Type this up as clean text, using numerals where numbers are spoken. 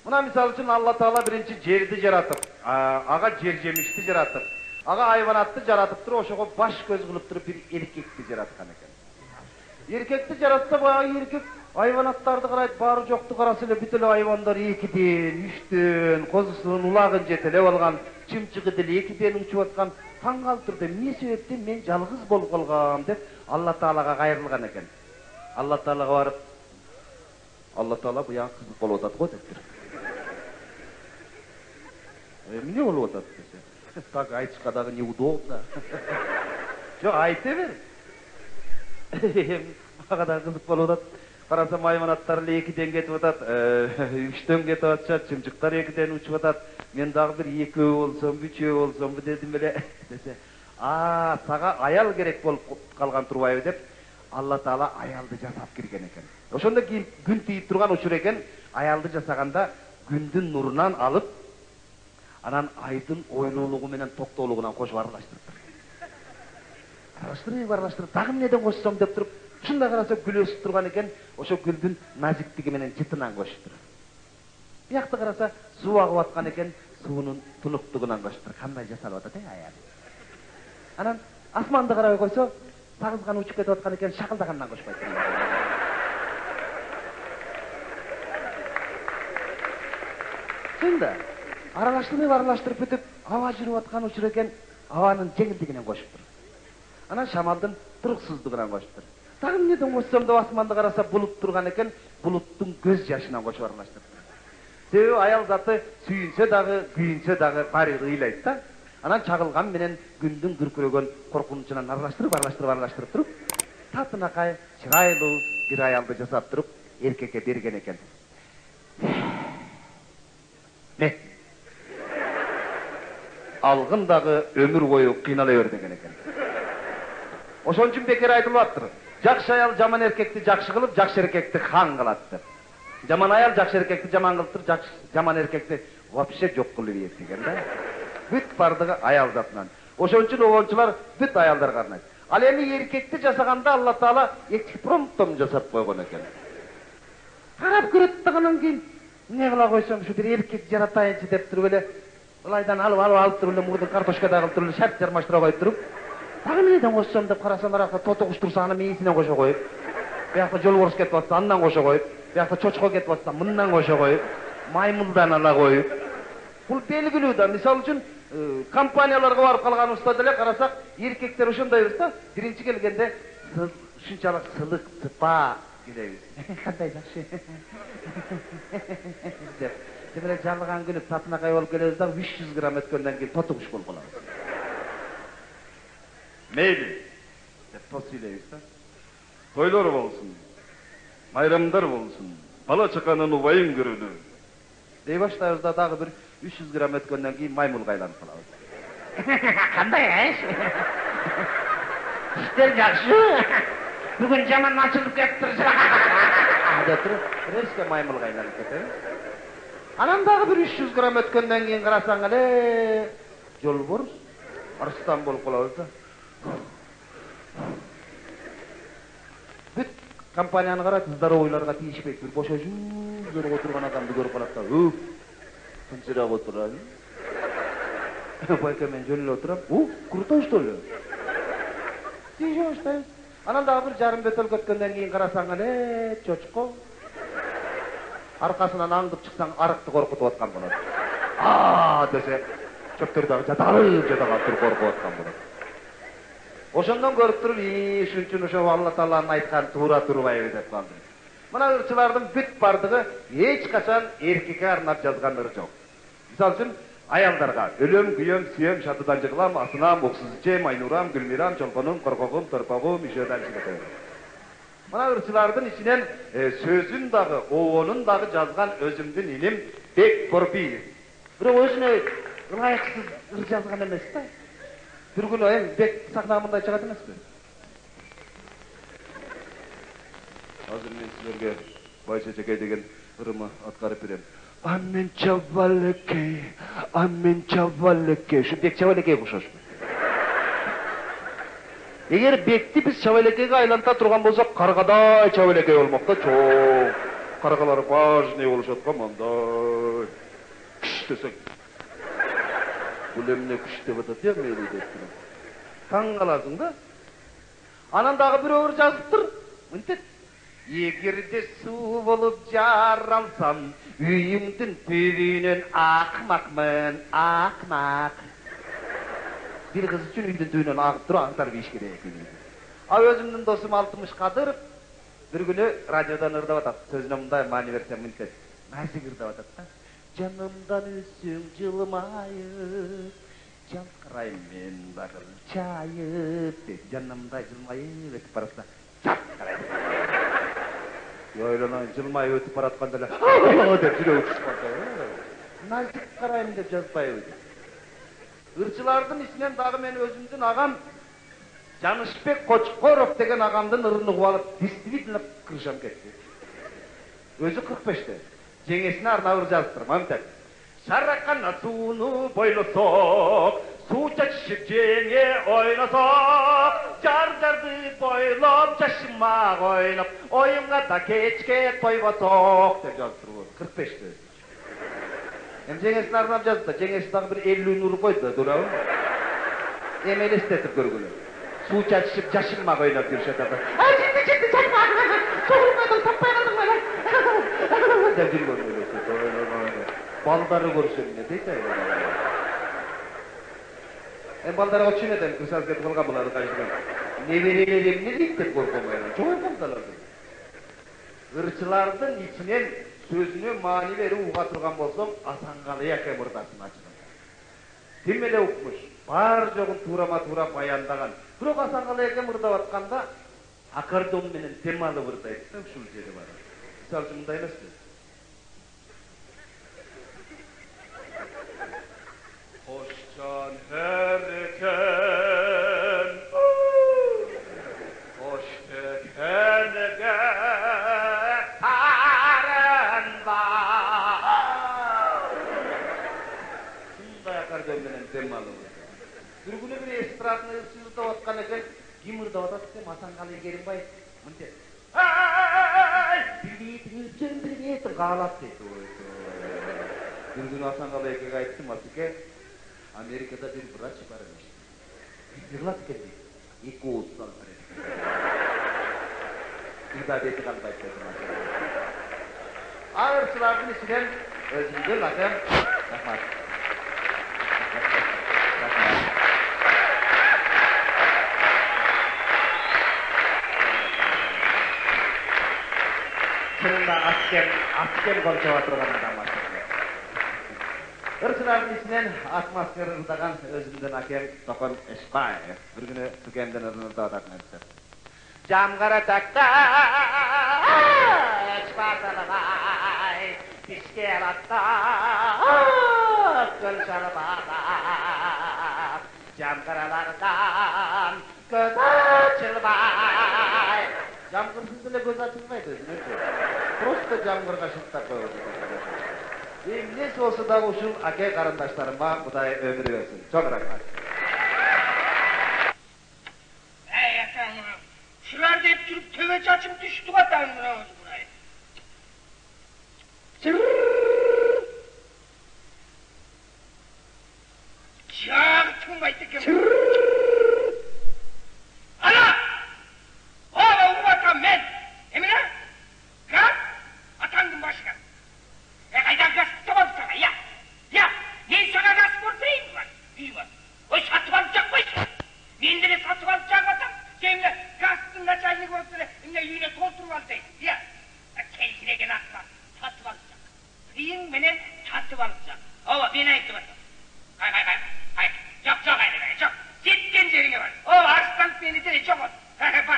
Мына мисалы үчүн Алла Таала биринчи жерди жаратып, ага жер жемишти жаратып, ага айванатты жаратып туруп, ошого баш көз кылып туруп бир эркекти жараткан экен. Эркекти жаратса, баягы эркек айванаттарды карайт, баары жокту караса эле бүт эле айвандар 2ден, 3ден, козусунун улагын жетелеп алган, чымчыгы деле 2ден учуп аткан. Таң калып турду, эмне себептен мен жалгыз болуп калгам деп Алла Таалага кайрылган экен. Алла Таалага барып, Алла Таала буян кызык болуп атат го дептир. Эмне болуп атат десе, так айтышка дагы неудобно. Жок, айта бер. Мага да кызык болуп атат. Карасам айванаттар эле 2ден кетип атат, 3ден кетип атышат, чымчыктар 2ден учуп атат. Мен дагы бир 2 болсом, 3 болсом дедим эле десе, сага аял керек болуп калган турбайбы деп Алла Таала аялды жасап кирген экен. Ошондо кийин күн тийип турган учур экен, аялды жасаганда күндүн нурунан алып, анан айдын ойлуулугу менен токтоолугунан кошуп аралаштырып. Аралаштырып, дагы эмнеден кошсом деп туруп, ушундай караса гүл өсүп турган экен, ошо гүлдүн назиктиги менен жытынан кошуптур. Биякта караса суу агып аткан экен, суунун тунуктугунан кошуптур. Кандай жасалып атат аял. Анан асманды карабай койсо, сагызган учуп кетип аткан экен, шакылдагандан кошпойт. Сонда аралаштырып бүтүп, аба жүрүп аткан учур экен, абанын жеңилдигинен кошуптур. Анан шамалдын туруксуздугунан кошуптур. Дагы эмнеден кошсом деп асманды караса булут турган экен, булуттун көз жашынан кошуп аралаштырып. Себеби аял заты сүйүнсө дагы, күйүнсө дагы баары ыйлайт да. Анан чагылган менен күндүн күркүрөгөн коркунучунан аралаштырып туруп, татынакай, чырайлуу бир аялды жасап туруп, эркекке берген экен. Не? Алгын дагы өмүр бою кыйнала бер деген экен. Ошон үчүн бекер айтылып аттыр. Жакшы аял жаман эркекти жакшы кылып, жакшы эркекти хан кылат деп. Жаман аял жакшы эркекти жаман кылып туруп, жаман эркекти вообще жок кылып ийет деген да. Бүт бардыгы аял затынан. Ошон үчүн оголчулар бүт аялдарга арнайт. Ал эми эркекти жасаганда Алла Таала экспромтом жасап койгон экен. Карап көрөт дагынан кийин эмне кыла койсом, ушу бир эркек жаратайынчы деп туруп эле, ылайдан алып туруп эле мурдун картошкада кылып туруп эле шарт жармаштыра коюп туруп, дагы эмнеден кошсом деп карасам, аракта тото куш турса аны мээсинен кошо коюп, биякта жолборс кетип атса андан кошо коюп, биякта чочко кетип атса мындан кошо коюп, маймылдан ала коюп. Бул белгилүү да. Мисалы үчүн компанияларга барып калганыбызда деле карасак, эркектер ошондойбуз да. Биринчи келгенде ушунчалык сылык, сыпа келебиз. Кандай жакшы. деп. Демек жалган күнү татынакай болуп келебиз да, 300 грамм өткөндөн кийин тоту куш болуп калабыз. Мейли деп тос сүйлөйбүз да. Тойлор болсун, майрамдар болсун, бала чаканын убайын көрөлү. Дей баштайбыз да, дагы бир 300 грамм өткөндөн кийин маймылга айланып калабыз. Кандай иштер жакшы. Бүгүн жаман ачылып кетиптир. деп туруп, резко маймылга айланып кетебиз. Анан дагы бир 300 грамм өткөндөн кийин карасаң эле жолборс, арстан болуп калабыз да. Бүт компанияны карайт, здоровойлорго тийишпейт, бир бошожуу көрүп отурган адамды көрүп калат да. Тынчырап отурат. Байка мен жөн эле отурам. Крутой что ли? Тийише баштайбыз. Анан дагы бир жарым бөтөлкө өткөндөн кийин карасаң эле чочко. Аркасынан аңдып чыксаң, арыкты коркутуп аткан болот. Десе, чөптөр дагы жатаган туруп коркуп аткан болот. Ошондон көрүп туруп, ушун үчүн ошо Алла Тааланын айткан туура турбайбы деп калдым. Мына ырчылардын бүт бардыгы эч качан эркекке арнап жазган ыр жок. Мисалы үчүн аялдарга өлөм, күйөм, сүйөм, шатыдан жыгылам, асынам, уксуз ичем, айнурам, гүлмирам, чолпонум, коркогум, торпогум, ишөдөн чыгат. Мына ырчылардын ичинен сөзүн дагы, обонун дагы жазган өзүмдүн иним Бек Борбиев. Бирок өзүнө ылайыксыз ыр жазган эмес да. Бир күнү Бек сахнага мындай чыгат эмеспи? Азыр мен силерге Байча Жекей деген ырымы аткарып берем. Аммен чабалекей, аммен чабалекей. Ушу Бек Чабалекей окшош. Эгер Бекти биз Чабалекейге айланта турган болсок, каргадай Чабалекей болмок да, чоң. Qaraqalar baş ne oluşatqan manday. Kış desek. Bulemne kış dep atat ya meyli deptin. Taң qalasың da. Anan дағы bir öwür жазıptır. Mıntet. Egerde su bolup jaralsam, üyümdün tübünen akmakmın, akmak. Bir kız üçün üydün tübünen akıp duru aktar bir iş gerek. Av özümdün dosum Altmış Kadırov bir günü radyodan ırdap atat. Sözüne mınday mani versem mıntet. Nasıl ırdap atat da? Canımdan üstüm cılmayıp, can kırayım men bakıl çayıp dedi. Canımda cılmayıp etip barasına can kırayım. Yoylanan cılmayıp ötüp baratqanda dep жүрөк ушпады. Nazik karayım dep жазбай ödü. Irçılardın içinden dağı men özümdün ağam Canışbek Koçkorov деген ağamdın ırını kuvalıp действительно kırışam ketti. Özü 45'te. Жеңесine arnavır жаздырым, amtek. Şarraqqanna suunu boylasok, su çaşıp жеңе oynasok, jar-jardı boylap çaşımaq oynap, oyunga da keçke toybasok dep жаздырып 45'te. Hem жеңесine arnavır жазды, жеңesi дағы bir 50 urup koydu da, durabı. Hem elestetip görgülü. Su çaşıp jaşınmaq oynap yürüşet adı. Ay şimdi çakma, soğurmadım, tapmayalım bana. Dep жүрgөн Baldarı görüşürüne deyse. Baldarı oçun eden kısas get kılga buları kaçırgan. Neberelerim ne deyip dep korkamayalım. Çok korktalardı. Irçılardın içinen sözüne mani veri uğatırgan bolsam Asangalıya kemırdaсын açıgan. Timmele ukmuş. Bar joğun turama tura bayandagan. Bирок Asangalıya kemırdap atkanda akardon menen temalı vırdaydı. Şul jeri var. Misal üçün mınдай emes mi? Hoşcan herken, hoş tekenege taren var. Şunday akardon menen temalı vırdı. Bir günü bir estradını sızıda atkan eken, kim ırda atat desem Asangalıya Kerimbaev. Mıntet. Ay! Bilmeyetim, ağlat dedi. Bir gün Asangalıya Kerimbaev ayttım asike, Amerika'da bir vraç var imiş. Yırlat geldi. 200 sal var. İbadeti kalbayt dedim. Ağırçılardın içinden özümdü lakam. Rahmat. Şununda askem konuşuva turgan adam var. Irçılardın içinden atmosfer ırdagan özümdün akem Tokon Esbaev. Bir günü tükenden ırnırda adatın etsin. Jamgara takta Esbaev Piske alatta Gölşalı bağlar Jamgaralardan göz açılmay. Jamgırsız bile göz açılmaydı. Просто jamgırga şıkta koyuyordu. Nesi olsa da uşul ake karandaşlarıma Kuday ömür versin. Çok rahmat. Ey efendim, şular deyip durup töve çaçım düştü vatan buraya. Çağır tınmaydı ki. Ana! Oğla uvatan men! Emine? Gaz? Atandın başkan. Kaydan gaz tutamam sana ya. Ya, ne sana gaz buradayım var. İyi var. O satıp alacak mı? Nendini satıp alacak adam? Seninle gazın начальник olsun. Emine yüğüne kontrol alacak. Ya, kendine gel atma. Satıp alacak. Kıyın menen satıp alacak. Ova, beni ayıttı var. Hay. Çok ayrı be, çok. Gitken yerine var. O arslan beni de çok ol. Bak,